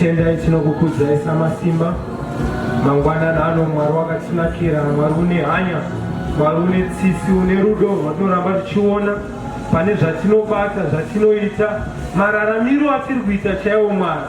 tinokutendai tinokukudzai samasimba mangwanana ano Mwari wakatinakira, Mwari une hanya, Mwari une tsitsi, une rudo rwatinoramba tichiona pane zvatinobata, zvatinoita, mararamiro atiri kuita chaiwo. Mwari,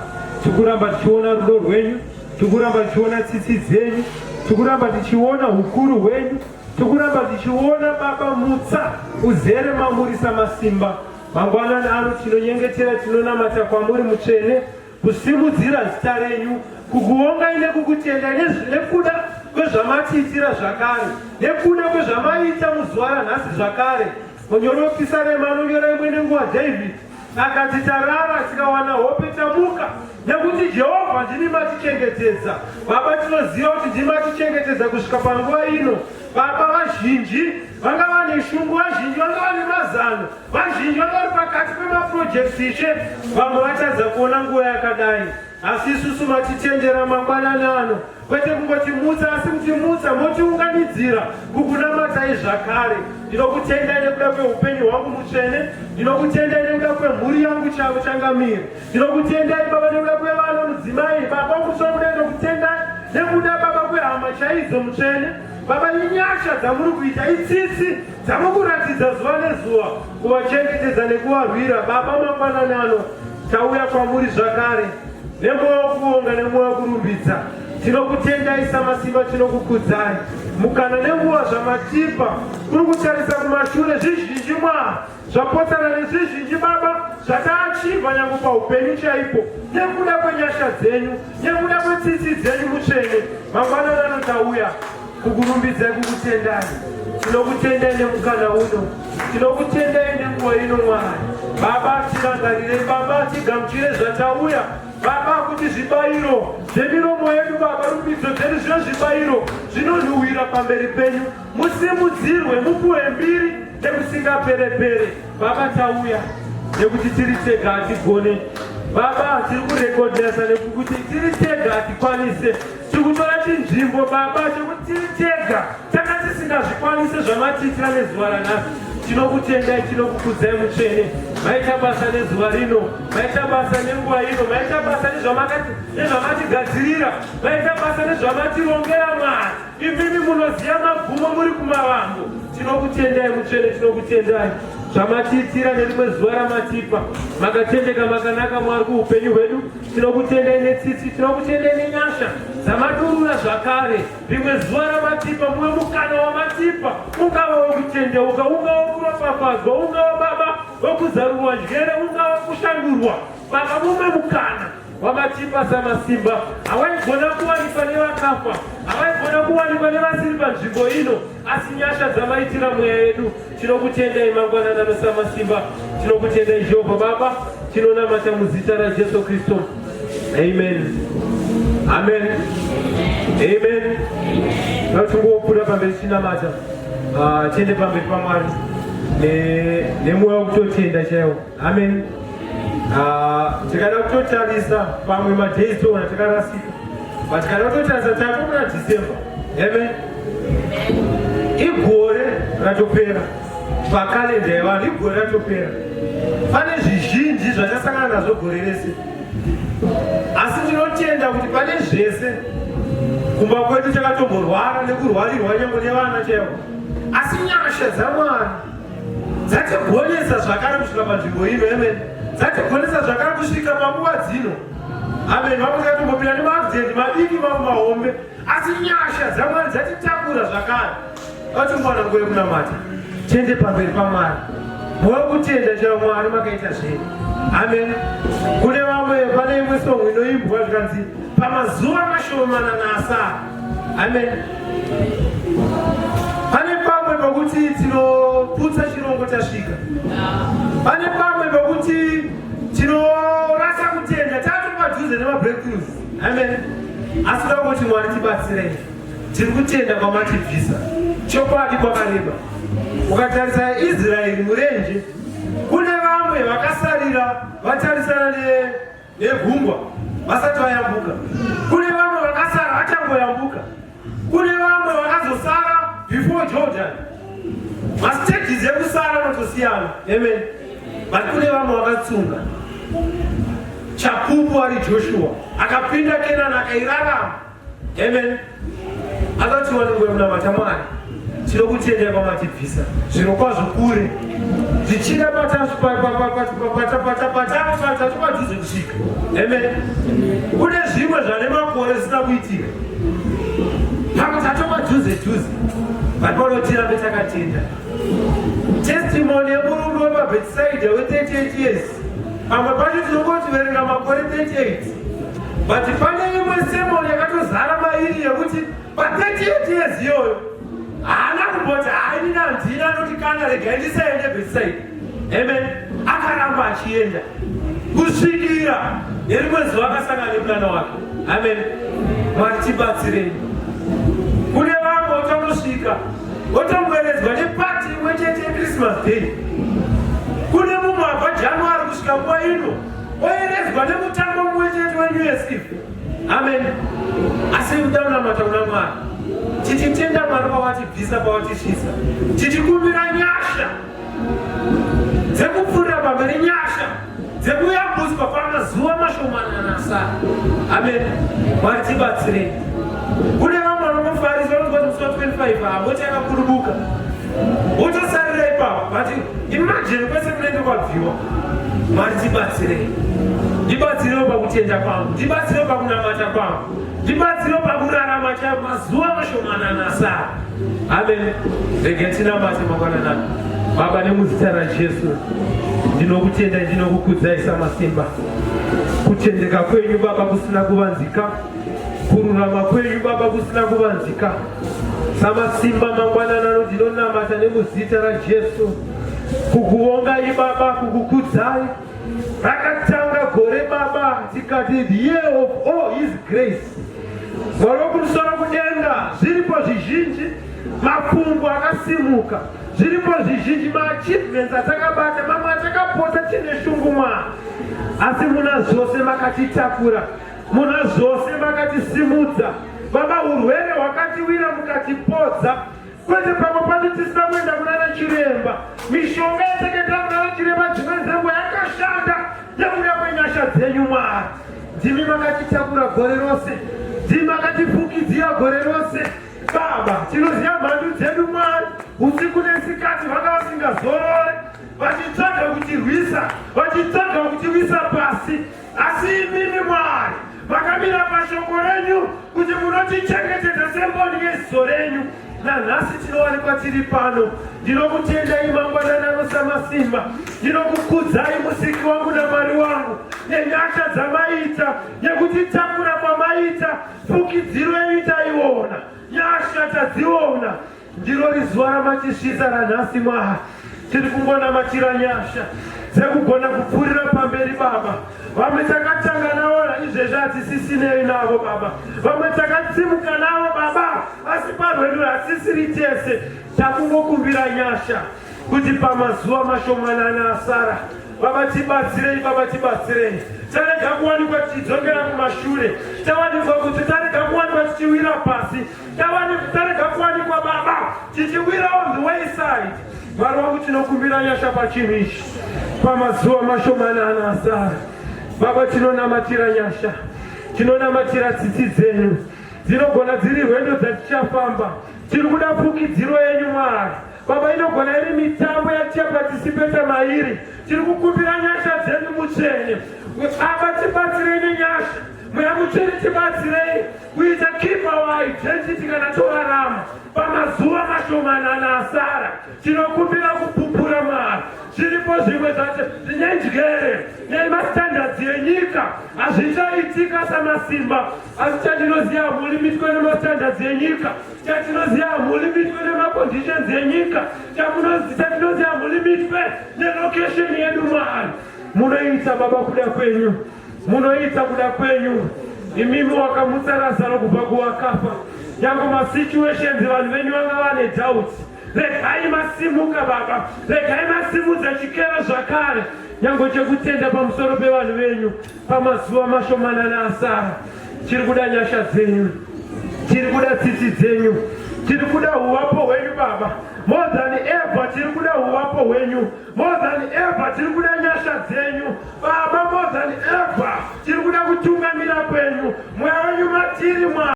tikuramba tichiona rudo rwenyu, tikuramba tichiona tsitsi dzenyu, tikuramba tichiona hukuru hwenyu, tikuramba tichiona Baba mutsa uzere mamuri samasimba. Mangwanana ano tinonyengetera, tinonamata kwamuri mutsvene, kusimudzira zita renyu, kukuongai nekukutenda nekuda kwezvamatiitira zvakare, nekuda kwezvamaita muzuva ranhasi zvakare. Munyoropisa rema anonyora imwe nenguva David akati tarara tikawana hope tamuka, nekuti Jehovha ndimi matichengetedza. Baba, tinoziva kuti ndimi matichengetedza kusvika panguva ino. Baba, vazhinji vanga vane shungu, vazhinji vanga vane mazano, vazhinji vanga vari pakati pemaprojekti ishe, vamwe vatadza kuona nguva yakadai. Asi isusu matitendera mangwanana ano, kwete kungotimutsa asi kutimutsa motiunganidzira kukunamatai zvakare. Ndinokutendai nekuda kweupenyu hwangu mutsvene, ndinokutendai nekuda kwemhuri yangu chavo changamira, ndinokutendai Baba nekuda kwevana mudzimai. Baba kutsvakuda ndinokutendai nekuda Baba kwehama chaidzo mutsvene. Baba, inyasha dzamuri kuita, itsitsi dzamukuratidza zuva nezuva kuvachengetedza nekuvarwira. Baba, mangwanana ano tauya kwamuri zvakare nemwoyo wekuonga nemwoyo wekurumbidza. Tinokutendai samasimba, tinokukudzai mukana nenguva zvamatipa kuri kutarisa kumashure zvizhinji Mwari, zvapotana nezvizhinji Baba zvataachivha nyangu paupenyu chaipo, nekuda kwenyasha dzenyu, nekuda kwetsitsi dzenyu mutsvene. Mangwanana ano tauya kukurumbidzai, kukutendai. Tinokutendai nemukana uno, tinokutendai nenguva ino Mwari. Baba, tirangarirei Baba, tigamuchire zvatauya Baba, kuti zvibayiro zvemiromo yedu Baba, rumbidzo dzedu zvino zvibayiro zvinonhuhwira pamberi penyu. Musimudzirwe, mupuwe mbiri nekusingaperepere. Baba, tauya nekuti tiri tega hatigone. Baba, tiri kurekodesa nekuti tiri tega hatikwanise. Tiri kutora chinzvimbo Baba chekuti tiri tega takati tisingazvikwanise zvamatiitira nezuva ranhasi. Tinokutendai, tinokukudzai mutsvene. Maita basa nezuva rino, maita basa nenguva ino, maita basa nezvamatigadzirira, maita basa nezvamatirongera Mwari. Imimi munoziva magumo muri kumavambo. Tinokutendai mutsvene, tinokutendai zvamatiitira nerimwe zuva ramatipa. Makatendeka, makanaka Mwari kuupenyu hwedu. Tinokutendai netsitsi, tinokutendai nenyasha dzamadurura zvakare. Rimwe zuva ramatipa, mumwe mukana wamatipa, ungava wekutendeuka, ungava wekuropafadzwa, ungava Baba wekuzarurwa njere, ungava kushandurwa. Baba, mumwe mukana wamatipa samasimba. Hawaigona kuwanikwa nevakafa, hawaigona kuwanikwa nevasiri panzvimbo ino, asi nyasha dzamaitira mweya yedu. Tinokutendai mangwanana samasimba, tinokutendai Jehovha. Baba, tinonamata muzita raJesu Kristu. Amen. Amen. Amen. Ngatingobuda pamberi tinamata. Tiende pamberi paMwari nemwoyo wekutotenda chaiwo. Amen. Tikada kutotarisa pamwe madays ona takarasika, but tikada kutotarisa takumuna December. Amen. Igore ratopera pakalenda yevanhu, igore ratopera. Pane zvizhinji zvatasangana nazvo gore rese, asi tinotenda kuti pane zvese kumba kwedu takatomborwara nekurwarirwa nyange nevana chaivo, asi nyasha dzaMwari dzatigonesa zvakare kusvika panzvimbo ino. Amen. Dzatigonesa zvakare kusvika panguva dzino. Amen. Vamwe tikatombopinda nemaaccident madiki, mamwe mahombe, asi nyasha dzaMwari dzatitakura zvakare. Vatingwana nguva yekunamata, tiende pamberi paMwari mwoyo wekutenda chaiwo. Mwari makaita zvenyu. Amen. Kune vamwe, pane imwe song inoimbwa zvikanzi pamazuva mashomana naasara. Amen. Pane pamwe pokuti tinoputsa chirongo tasvika, pane pamwe pokuti tinorasa kutenda, tati padhuze nemabreakthroughs. Amen. Asi toda kuti Mwari tibatsirei. Tiri kutenda kwamatibvisa chokwadi kwakareba. Ukatarisa Israeri murenje, kune vamwe vakasarira vatarisana negungwa vasati vayambuka, kune vamwe vakasara vachangoyambuka, kune vamwe vakazosara before Jordan. Mastages ekusara anotosiyana. Amen. But kune vamwe vakatsunga. chapupu ari Joshua akapinda Kenani akairarama. Amen. Akati wanamnamata Mwari, tinokutendai kwamatibvisa zviro kwazvo kure zvichida patatopadhuze kusvika. Amen. Kune zvimwe zvane makore zvisina kuitika patatopadhuze but panotirambe takatenda. Testimony yemurume wepabhetsaidha we38 years, pamwe pacho tinongotiverenga makore 38, but pane imwe sermon yakatozara mairi yekuti pa38 years iyoyo haana kumboti hainina ndina anoti kana regai ndisaende Bethsaida. Amen. Akaramba achienda kusvikira nerimwe zuva akasangana nemwana wake. Amen. Mwari tibatsirei. Kune vamwe utanosvika wotomboeredzwa nepati imwe chete yeChristmas Day. Kune mumwe abva January kusvika nguva ino oeredzwa nemutambo mumwe chete weNew Year's Eve. Amen. Asi kudanamata kuna Mwari, tichitenda Mwari pavatibvisa pavatisvisa, tichikumbira nyasha dzekupfuurira pamberi, nyasha dzekuyambuswa pamazuva mashomanana asara. Amen. Mwari tibatsirei. Kune vamwe vanomufarisa vanonzwa musi wa25 havoti akakurubuka wotosarira ipapo, but imagine kwese kunoende kwabviwa. Mwari tibatsirei. Ndibatsirewo pakutenda kwangu, ndibatsirewo pakunamata kwangu, ndibatsirewo pakurarama mazuva mashomanana asara. Amen. Rege tinamate mangwanani. Baba, nemuzita raJesu ndinokutendai, ndinokukudzai samasimba. Kutendeka kwenyu Baba kusina kuvanzika, kururama kwenyu Baba kusina kuvanzika. Samasimba mangwanani ndinonamata nemuzita raJesu, kukuongai Baba, kukukudzai. Rakatanga gore Baba tikati the year of all his grace. Varokumusoro kudenga zviripo zvizhinji, mafungo akasimuka, zviripo zvizhinji, maachievements atakabata, mamwe atakapota tine shungu Mwari. Asi muna zvose makatitakura, muna zvose makatisimudza. Baba, urwere hwakatiwira mukatipodza, kwete pamwe pacho tisina kuenda kunana chiremba. Mishonga yateketa kunana chiremba dzimwe dzenguva yakashanda nekuda kwenyasha dzenyu Mwari. Ndimi makatitakura gore rose, ndimi makatifukidzira gore rose. Baba, tinoziva mhandu dzedu Mwari, usiku nesikati vanga vasingazorore vachitsvaga kutirwisa, vachitsvaga kutiwisa pasi. Asi imimi Mwari makamira pashoko renyu kuti munotichengetedza semboni yeziso renyu. Nanhasi tinowanikwa tiri pano. Ndinokutendai mangwanani anosamasimba, ndinokukudzai musiki wangu naMwari wangu nenyasha dzamaita, nekutitakura kwamaita. Fukidziro yenyu taiona, nyasha tadziona. Ndiro rizuva ramachisvisa ranhasi Mwari. Tiri kungonamatira nyasha dzekugona kupfuurira pamberi Baba. Vamwe takatanga navo izvezvi hatisisirei navo Baba, vamwe takatsimuka navo Baba, asi parwedu hatisiri tese. Takungokumbira nyasha kuti pamazuva mashomanana asara Baba tibatsirei, Baba tibatsirei. Tarega kuwanikwa tichidzokera kumashure, tawanikwa kuti tarega kuwanikwa tichiwira pasi, tarega kuwanikwa Baba tichiwira on the wayside. Mwari wangu tinokumbira nyasha pachimishi pamazuva mashomanana asara. Baba, tinonamatira nyasha, tinonamatira tsitsi dzenyu dzinogona dziri rwendo dzatichafamba. Tiri kuda fukidziro yenyu Mwari. Baba, inogona iri mitambo yatichapatisipeta mairi. Tiri kukumbira nyasha dzenyu mutsvene. Baba, tibatsirei nenyasha, mweya mutsvene tibatsirei kuita keep our identity kana torarama pamazuva mashomanana asara. Tinokumbira kupupura Mwari. Zviripo zvimwe zvacho zvinenjere nemastandards enyika hazvichaitika samasimba. Asi chatinoziva mulimitwe nemastandards enyika, chatinoziva mulimitwe nemaconditions enyika, chatinoziva mulimitwe nelocation yedu Mwari. Munoita Baba kuda kwenyu, munoita kuda kwenyu. Imimi wakamutsa Lazaro kubva kuvakafa, nyange masituations vanhu venyu vanga vane doubts. Regai masimuka Baba, regai masimudza chikero zvakare, nyange chekutenda pamusoro pevanhu venyu pamazuva mashomanana asara. Tiri kuda nyasha dzenyu, tiri kuda tsitsi dzenyu, tiri kuda uvapo hwenyu Baba. more than ever tiri kuda uvapo hwenyu, more than ever tiri kuda nyasha dzenyu Baba, more than ever tiri kuda kutungamira kwenyu, mweya wenyu matiri